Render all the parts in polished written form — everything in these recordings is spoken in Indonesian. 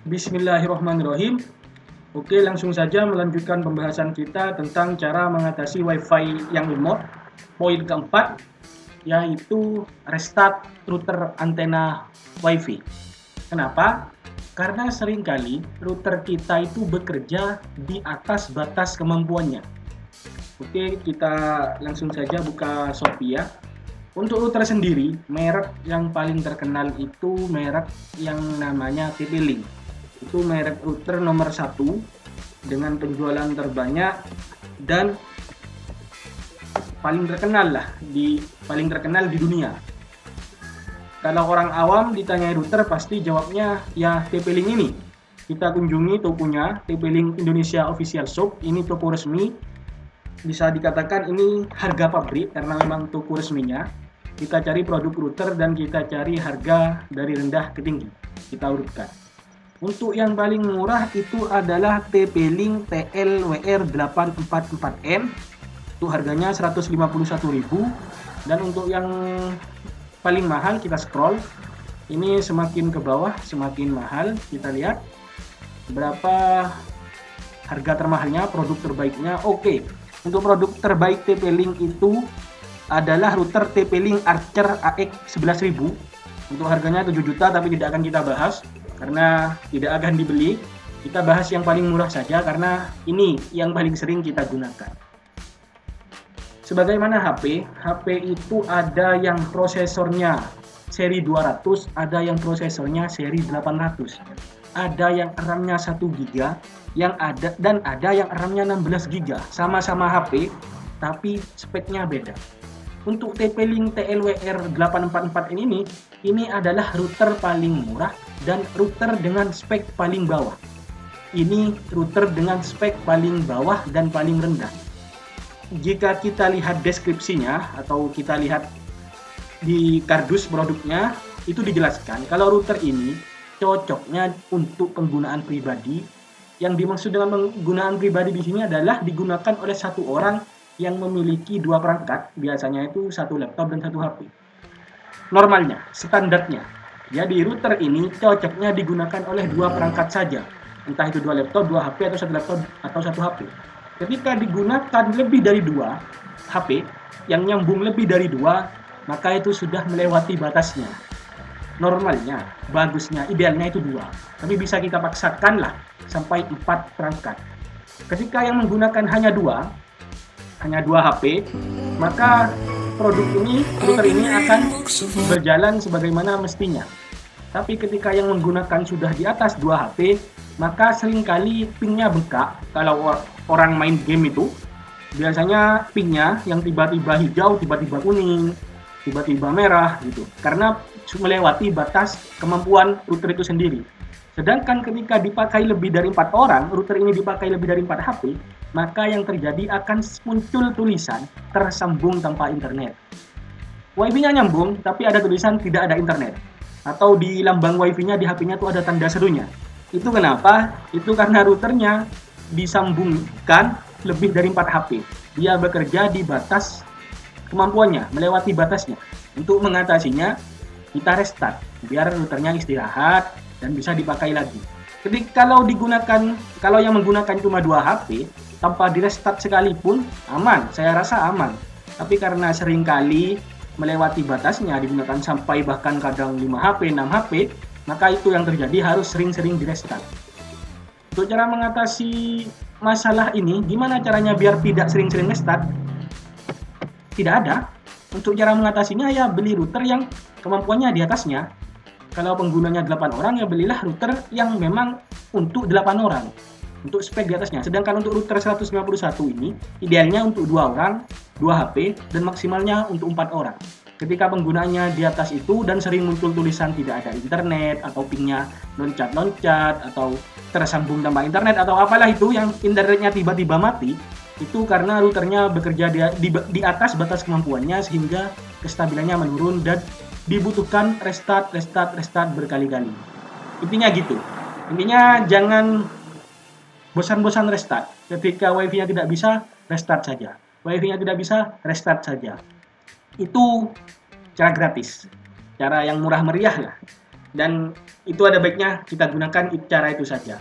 Bismillahirrahmanirrahim. Oke, langsung saja melanjutkan pembahasan kita tentang cara mengatasi WiFi yang lemot. Poin keempat, yaitu restart router antena WiFi. Kenapa? Karena seringkali router kita itu bekerja di atas batas kemampuannya. Oke, kita langsung saja buka Shopee ya. Untuk router sendiri, merek yang paling terkenal itu merek yang namanya TP-Link. Itu merek router nomor 1 dengan penjualan terbanyak dan paling terkenal di dunia. Kalau orang awam ditanya router pasti jawabnya ya TP-Link ini. Kita kunjungi tokonya, TP-Link Indonesia Official Shop. Ini toko resmi. Bisa dikatakan ini harga pabrik karena memang toko resminya. Kita cari produk router dan kita cari harga dari rendah ke tinggi. Kita urutkan. Untuk yang paling murah itu adalah TP-Link TLWR844N. Itu harganya 151.000. Dan untuk yang paling mahal kita scroll. Ini semakin ke bawah semakin mahal. Kita lihat berapa harga termahalnya, produk terbaiknya. Oke. Untuk produk terbaik TP-Link itu adalah router TP-Link Archer AX 11.000. Untuk harganya 7 juta tapi tidak akan kita bahas karena tidak akan dibeli. Kita bahas yang paling murah saja karena ini yang paling sering kita gunakan. Sebagaimana HP itu ada yang prosesornya seri 200, ada yang prosesornya seri 800. Ada yang RAM-nya 1 GB, dan ada yang RAM-nya 16 GB. Sama-sama HP, tapi speknya beda. Untuk TP-Link TLWR844 ini adalah router paling murah dan router dengan spek paling bawah. Ini router dengan spek paling bawah dan paling rendah. Jika kita lihat deskripsinya atau kita lihat di kardus produknya, itu dijelaskan kalau router ini cocoknya untuk penggunaan pribadi. Yang dimaksud dengan penggunaan pribadi di sini adalah digunakan oleh satu orang yang memiliki 2 perangkat, biasanya itu 1 laptop dan 1 HP. Normalnya, standarnya, jadi router ini cocoknya digunakan oleh 2 perangkat saja, entah itu 2 laptop, 2 HP atau 1 laptop atau 1 HP. Ketika digunakan lebih dari 2 HP yang nyambung lebih dari 2, maka itu sudah melewati batasnya. Normalnya, bagusnya, idealnya itu 2. Tapi bisa kita paksakan lah sampai 4 perangkat. Ketika yang menggunakan hanya 2 HP, maka router ini akan berjalan sebagaimana mestinya. Tapi ketika yang menggunakan sudah di atas 2 HP, maka seringkali pingnya bengkak. Kalau orang main game itu, biasanya pingnya yang tiba-tiba hijau, tiba-tiba kuning, tiba-tiba merah gitu. Karena melewati batas kemampuan router itu sendiri. Sedangkan ketika dipakai lebih dari 4 orang, router ini dipakai lebih dari 4 HP, maka yang terjadi akan muncul tulisan tersambung tanpa internet. Wifi-nya nyambung, tapi ada tulisan tidak ada internet. Atau di lambang wifi-nya di HP-nya tuh ada tanda serunya. Itu kenapa? Itu karena routernya disambungkan lebih dari 4 HP. Dia bekerja di batas kemampuannya, melewati batasnya. Untuk mengatasinya, kita restart biar routernya istirahat dan bisa dipakai lagi. Kalau yang menggunakan cuma 2 HP tanpa di restart sekalipun aman, saya rasa aman. Tapi karena seringkali melewati batasnya digunakan sampai bahkan kadang 5 HP, 6 HP, maka itu yang terjadi, harus sering-sering di restart. Untuk cara mengatasi masalah ini, gimana caranya biar tidak sering-sering restart? Tidak ada. Untuk cara mengatasinya ya beli router yang kemampuannya di atasnya. Kalau penggunanya 8 orang ya belilah router yang memang untuk 8 orang. Untuk spek di atasnya. Sedangkan untuk router 151 ini idealnya untuk 2 orang, 2 HP dan maksimalnya untuk 4 orang. Ketika penggunaannya di atas itu dan sering muncul tulisan tidak ada internet atau pingnya loncat-loncat atau tersambung tanpa internet atau apalah itu yang internetnya tiba-tiba mati, itu karena routernya bekerja di atas batas kemampuannya sehingga kestabilannya menurun dan dibutuhkan restart berkali-kali. Intinya gitu. Intinya jangan bosan-bosan restart. Ketika wifi-nya tidak bisa, restart saja. Wifi-nya tidak bisa, restart saja. Itu cara gratis. Cara yang murah meriah lah. dan itu ada baiknya kita gunakan cara itu saja.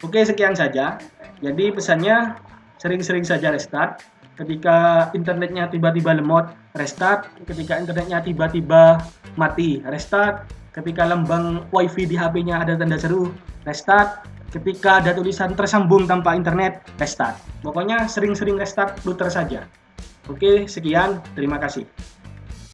Oke, sekian saja. Jadi pesannya sering-sering saja restart. Ketika internetnya tiba-tiba lemot, restart. Ketika internetnya tiba-tiba mati, restart. Ketika lambang wifi di HP-nya ada tanda seru, restart. Ketika ada tulisan tersambung tanpa internet, restart. Pokoknya sering-sering restart router saja. Oke, sekian. Terima kasih.